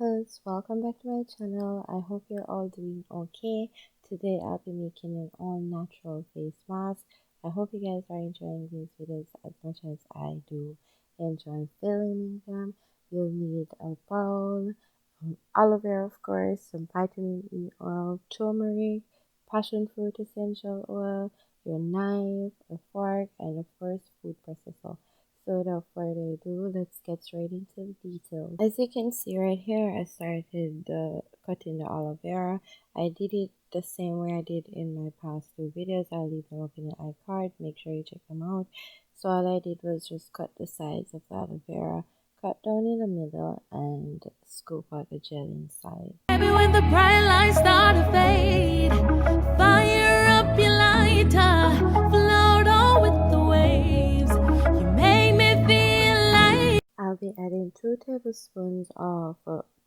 peoples, welcome back to my channel. I hope you're all doing okay. Today I'll be making an all natural face mask. I hope you guys are enjoying these videos as much as I do enjoy filming them. You'll need a bowl, aloe vera of course, some vitamin E oil, turmeric, passion fruit essential oil, your knife, a fork, and of course food processor. So without further ado, let's get straight into the details. As you can see right here, I started cutting the aloe vera. I did it the same way I did in my past two videos. I'll leave them up in the iCard. Make sure you check them out. So all I did was just cut the sides of the aloe vera, cut down in the middle, and scoop out the gel inside. Maybe when the bright lights start to fade, fire up your lighter, float on with the waves. You make me feel like I'll be adding 2 tablespoons of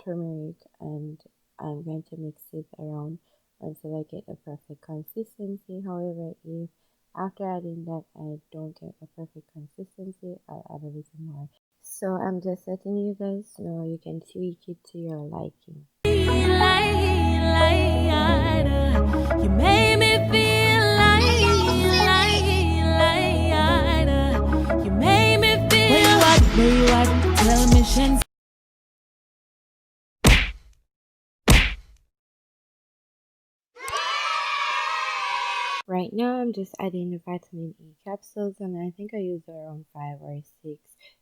turmeric, and I'm going to mix it around until I get a perfect consistency. However, if after adding that I don't get a perfect consistency, I'll add a little more. So I'm just letting you guys know you can tweak it to your liking. you made me feel like you made me feel. Where you at? Tell me, Shen. Right now I'm just adding the vitamin E capsules, and I think I use around 5 or 6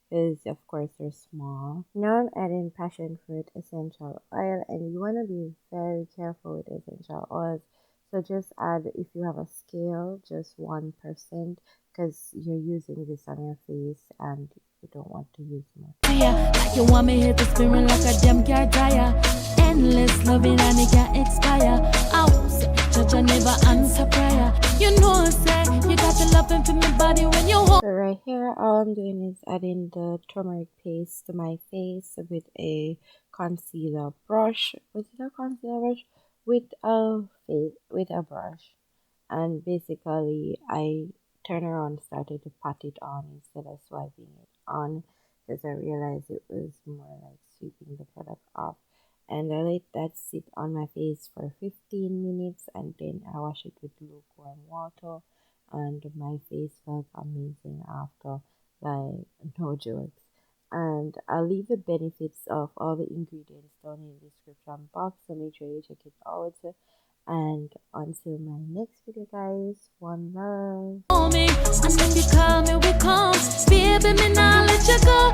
because of course they're small. Now I'm adding passion fruit essential oil, and you want to be very careful with essential oils. So just add, if you have a scale, just 1% because you're using this on your face and you don't want to use much. You want me hit the spinning like a damn car tire. Endless loving and it can't expire. Judge I never answer prayer. You know, say you got the loving for my body when you hold. So right here, all I'm doing is adding the turmeric paste to my face with a concealer brush. Was it a concealer brush? With a brush, and basically I turn around, started to pat it on instead of swiping it on, because I realized it was more like sweeping the product off. And I let that sit on my face for 15 minutes, and then I wash it with lukewarm water, and my face felt amazing after, like no jokes. And I'll leave the benefits of all the ingredients down in the description box, so make sure you check it out. And until my next video guys, one love. And if you call me, we come. Baby, me now let you go.